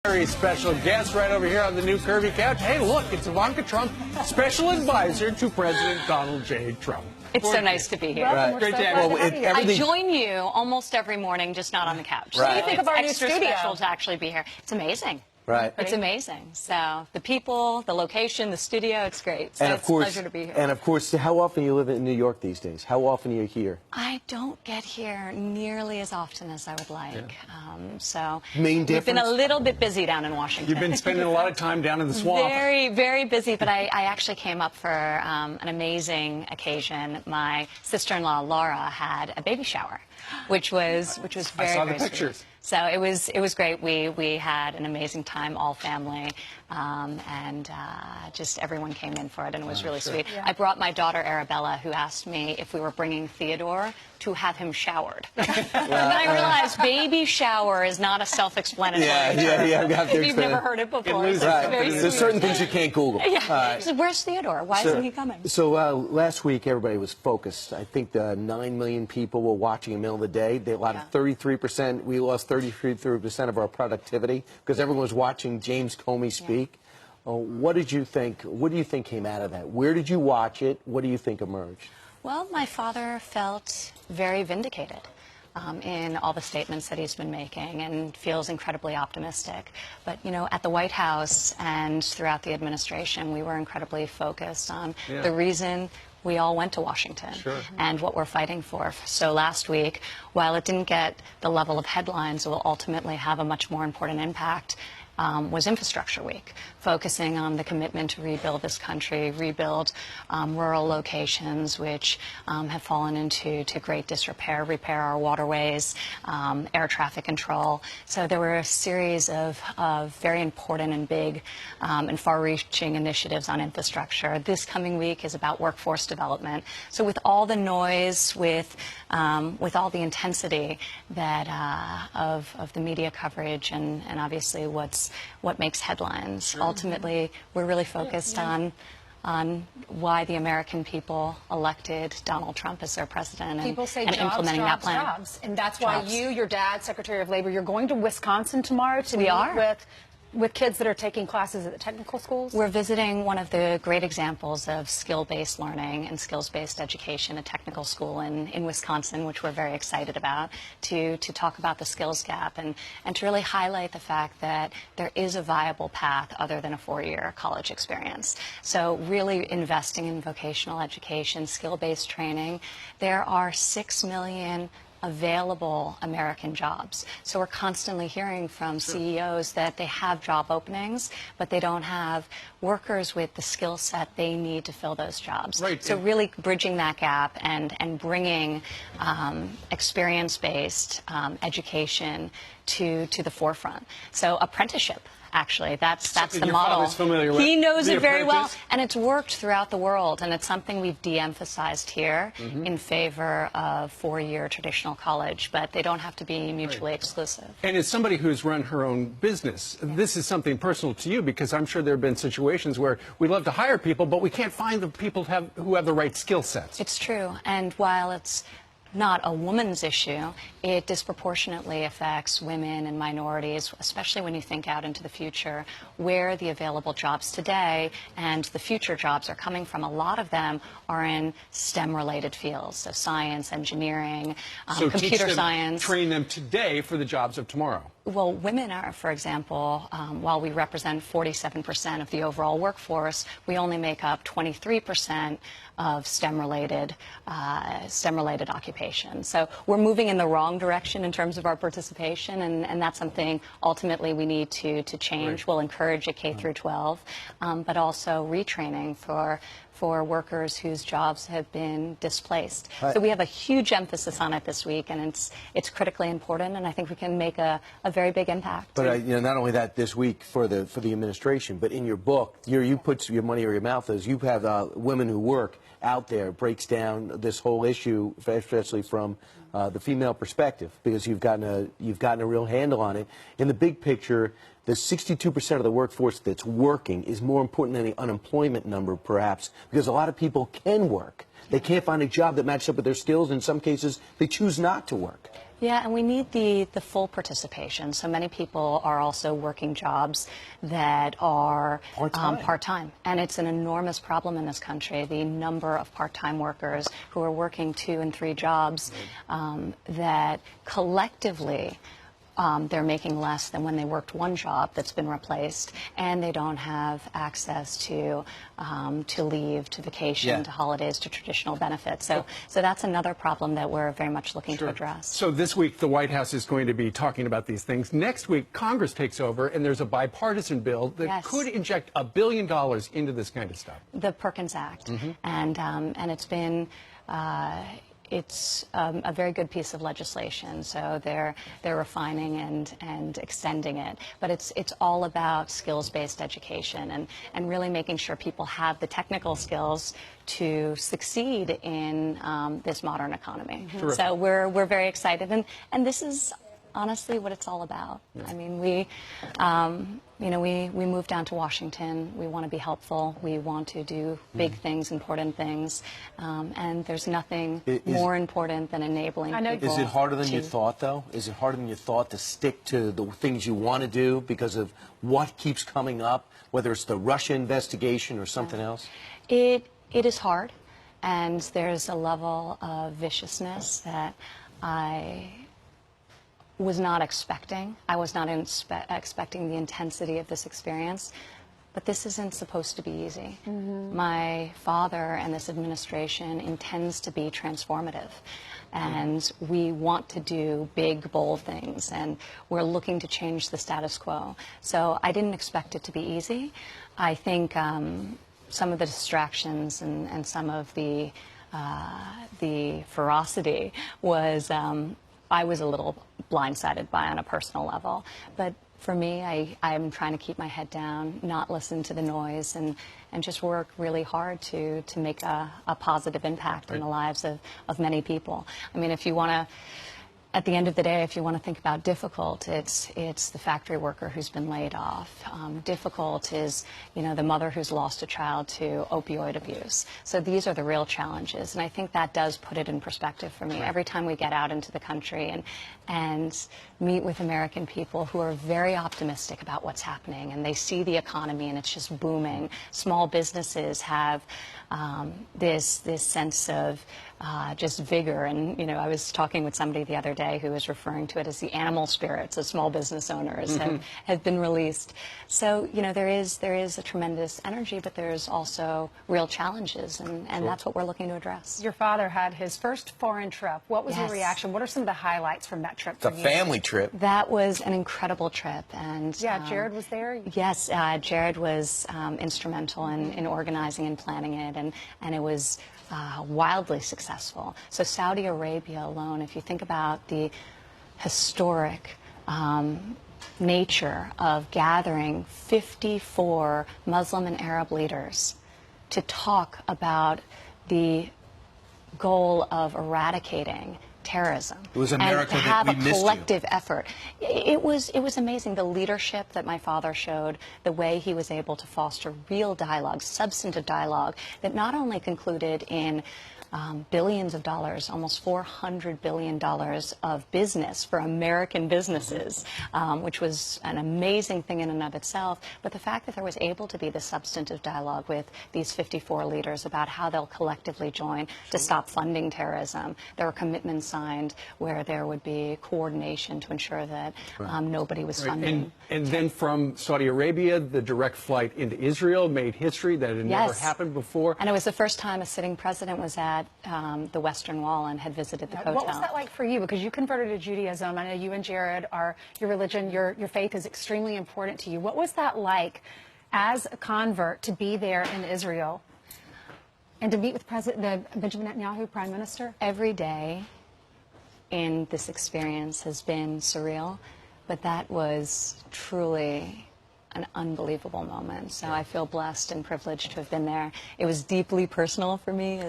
Very special guest right over here on the new Curvy Couch. Hey, look, it's Ivanka Trump, special advisor to President Donald J. Trump. It's so nice to be here. Welcome. Great to have you. I join you almost every morning, just not on the couch. Right. So What do you it's think of our new extra studio? special to actually be here. It's amazing. Right. It's amazing. So the people, the location, the studio, it's great. So And it's a pleasure to be here. And of course, how often you live in New York these days? How often are you here? I don't get here nearly as often as I would like. So Main we've been a difference? little bit busy down in Washington. You've been spending a lot of time down in the swamp. Very, very busy, but I actually came up for an amazing occasion. My sister-in-law, Laura, had a baby shower, which was very, I saw the very sweet. pictures. So it was great. We had an amazing time, all family, and just everyone came in for it, and it was really sweet. Yeah. I brought my daughter Arabella, who asked me if we were bringing Theodore to have him showered. And then I realized baby shower is not a self-explanatory term. Yeah. If you've never heard it before, loses so it's Right. very There's sweet. certain things you can't Google. Yeah. So where's Theodore? Why isn't he coming? So last week, everybody was focused. I think 9 million people were watching in the middle of the day. They lost 33%. We lost 33% of our productivity because everyone was watching James Comey speak. What did you think? What do you think came out of that? Where did you watch it? What do you think emerged? Well, my father felt very vindicated in all the statements that he's been making and feels incredibly optimistic. But, you know, at the White House and throughout the administration, we were incredibly focused on the reason we all went to Washington and what we're fighting for. So last week, while it didn't get the level of headlines, it will ultimately have a much more important impact. Was Infrastructure Week, focusing on the commitment to rebuild this country, rebuild rural locations which have fallen into great disrepair, repair our waterways, air traffic control. So there were a series of very important and big and far-reaching initiatives on infrastructure. This coming week is about workforce development. So with all the noise, with all the intensity that of the media coverage and obviously what makes headlines. Ultimately, we're really focused on why the American people elected Donald Trump as their president and, People say and jobs, implementing jobs, that plan. jobs. And that's why Jobs. you, your dad, Secretary of Labor, you're going to Wisconsin tomorrow to We meet are. with kids that are taking classes at the technical schools? We're visiting one of the great examples of skill-based learning and skills-based education, a technical school in Wisconsin, which we're very excited about, to talk about the skills gap and to really highlight the fact that there is a viable path other than a 4-year college experience. So really investing in vocational education, skill-based training. There are 6 million available American jobs. So we're constantly hearing from CEOs that they have job openings, but they don't have workers with the skill set they need to fill those jobs. Right. So really bridging that gap and bringing experience-based education to the forefront. So apprenticeship. Actually, that's Something the your model. father's familiar with. He knows The it very well, Apprentice. and it's worked throughout the world, and it's something we've de-emphasized here in favor of 4-year traditional college, but they don't have to be mutually exclusive. And as somebody who's run her own business, this is something personal to you because I'm sure there have been situations where we love to hire people, but we can't find the people who have the right skill sets. It's true, and while it's not a woman's issue, it disproportionately affects women and minorities, especially when you think out into the future, where the available jobs today and the future jobs are coming from. A lot of them are in STEM-related fields, so science, engineering, So computer teach them, science. train them today for the jobs of tomorrow. Well, women are, for example, while we represent 47% of the overall workforce, we only make up 23% of STEM-related occupations. So we're moving in the wrong direction in terms of our participation, and that's something ultimately we need to change. Right. We'll encourage a K through 12, but also retraining for workers whose jobs have been displaced. So we have a huge emphasis on it this week, and it's critically important, and I think we can make a very big impact. But you know, not only that this week for the administration, but in your book, you put your money where your mouth is. You have women who work out there, breaks down this whole issue, especially from the female perspective, because you've gotten a real handle on it. In the big picture, the 62% of the workforce that's working is more important than the unemployment number, perhaps, because a lot of people can work. They can't find a job that matches up with their skills. In some cases, they choose not to work. Yeah, and we need the full participation. So many people are also working jobs that are part-time. And it's an enormous problem in this country, the number of part-time workers who are working 2 and 3 jobs that collectively they're making less than when they worked one job that's been replaced, and they don't have access to leave, to vacation, to holidays, to traditional benefits. So that's another problem that we're very much looking to address. So this week, the White House is going to be talking about these things. Next week, Congress takes over, and there's a bipartisan bill that could inject $1 billion into this kind of stuff. The Perkins Act, and it's been. It's a very good piece of legislation, so they're refining and extending it. But it's all about skills-based education and really making sure people have the technical skills to succeed in this modern economy. So we're very excited, and this is honestly what it's all about. I mean, we moved down to Washington. We want to be helpful. We want to do big things, important things, and there's nothing more important than enabling people. Is it harder than you thought, though? Is it harder than you thought to stick to the things you want to do because of what keeps coming up, whether it's the Russia investigation or something else? It is hard, and there's a level of viciousness that I was not expecting. I was not expecting the intensity of this experience, but this isn't supposed to be easy. My father and this administration intends to be transformative, and we want to do big, bold things, and we're looking to change the status quo. So I didn't expect it to be easy. I think some of the distractions and some of the ferocity was I was a little blindsided by on a personal level. But for me, I'm trying to keep my head down, not listen to the noise, and just work really hard to make a positive impact in the lives of many people. I mean, if you want to, at the end of the day, if you want to think about difficult, it's the factory worker who's been laid off. Difficult is, the mother who's lost a child to opioid abuse. So these are the real challenges, and I think that does put it in perspective for me. Every time we get out into the country and meet with American people who are very optimistic about what's happening, and they see the economy and it's just booming. Small businesses have this sense of just vigor, and I was talking with somebody the other day who was referring to it as the animal spirits of small business owners have been released. So there is a tremendous energy, but there's also real challenges, and that's what we're looking to address. Your father had his first foreign trip. What was your reaction? What are some of the highlights from that trip? The family trip. That was an incredible trip, and Jared was there. Yes, Jared was instrumental in organizing and planning it, and it was wildly successful. So Saudi Arabia alone, if you think about the historic nature of gathering 54 Muslim and Arab leaders to talk about the goal of eradicating terrorism. It was America and to have that we a missed collective effort. It was amazing, the leadership that my father showed, the way he was able to foster real dialogue, substantive dialogue, that not only concluded in billions of dollars, almost $400 billion of business for American businesses, which was an amazing thing in and of itself. But the fact that there was able to be the substantive dialogue with these 54 leaders about how they'll collectively join to stop funding terrorism. There were commitments signed where there would be coordination to ensure that nobody was funding. And then from Saudi Arabia, the direct flight into Israel made history that had never happened before. And it was the first time a sitting president was at the Western Wall and had visited the hotel. What was that like for you? Because you converted to Judaism. I know you and Jared are, your religion, your faith is extremely important to you. What was that like as a convert to be there in Israel and to meet with Benjamin Netanyahu, Prime Minister? Every day in this experience has been surreal, but that was truly an unbelievable moment. So I feel blessed and privileged to have been there. It was deeply personal for me,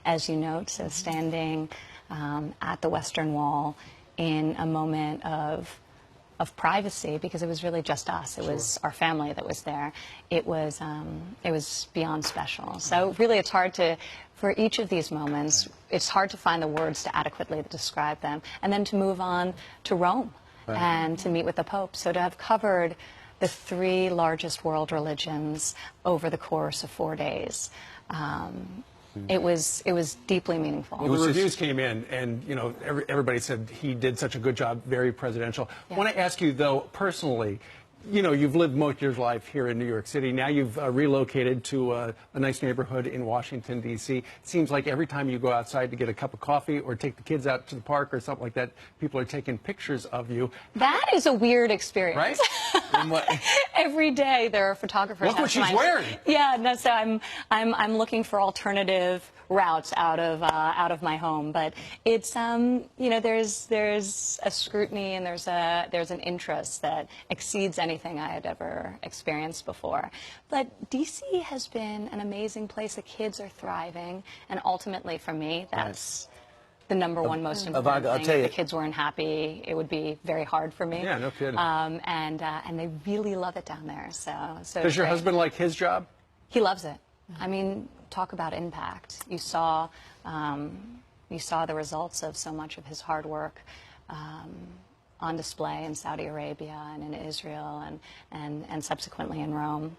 as you note, so standing at the Western Wall in a moment of privacy, because it was really just us. It was our family that was there. It was beyond special. So really, it's hard to, for each of these moments, it's hard to find the words to adequately describe them, and then to move on to Rome and to meet with the Pope. So to have covered the 3 largest world religions over the course of 4 days, it was deeply meaningful. Well, the reviews came in, and you know, everybody said he did such a good job, very presidential. Yeah. I want to ask you, though, personally, you know, you've lived most of your life here in New York City. Now you've relocated to a nice neighborhood in Washington, D.C. It seems like every time you go outside to get a cup of coffee or take the kids out to the park or something like that, people are taking pictures of you. That is a weird experience. Right? Every day there are photographers. Look what she's wearing. Yeah, no, so I'm looking for alternative routes out of my home, but it's you know, there's a scrutiny and there's an interest that exceeds anything I had ever experienced before. But DC has been an amazing place. The kids are thriving, and ultimately for me, that's the number one most important I'll thing. tell you, If the kids weren't happy, it would be very hard for me. Yeah, no kidding. And they really love it down there. So Does your husband like his job? He loves it. I mean, talk about impact. You saw the results of so much of his hard work on display in Saudi Arabia and in Israel and subsequently in Rome.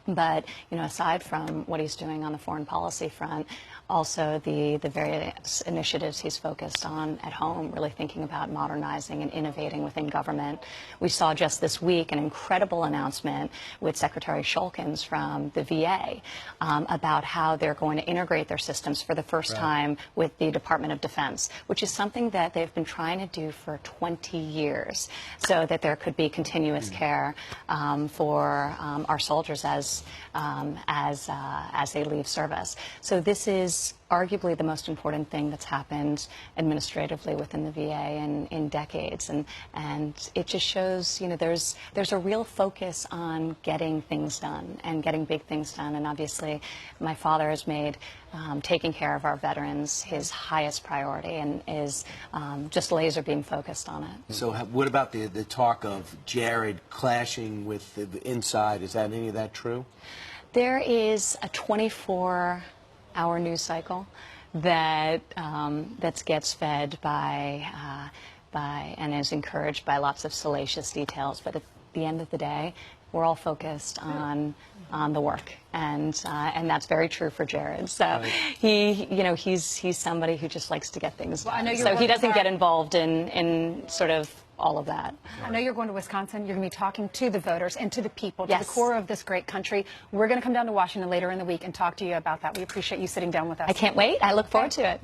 But, you know, aside from what he's doing on the foreign policy front, also the various initiatives he's focused on at home, really thinking about modernizing and innovating within government. We saw just this week an incredible announcement with Secretary Shulkins from the VA about how they're going to integrate their systems for the first time with the Department of Defense, which is something that they've been trying to do for 20 years, so that there could be continuous care for our soldiers as they leave service. So this is arguably the most important thing that's happened administratively within the VA in decades, and it just shows, you know, there's a real focus on getting things done and getting big things done. And obviously my father has made taking care of our veterans his highest priority, and is just laser beam focused on it. So what about the talk of Jared clashing with the inside? Is that any of that true? There is a 24-hour news cycle that gets fed by and is encouraged by lots of salacious details. But at the end of the day, we're all focused on the work, and that's very true for Jared. So he's somebody who just likes to get things done. I know so he doesn't get involved in sort of all of that. I know you're going to Wisconsin. You're going to be talking to the voters and to the people, to Yes. the core of this great country. We're going to come down to Washington later in the week and talk to you about that. We appreciate you sitting down with us. I can't wait. I look forward to it.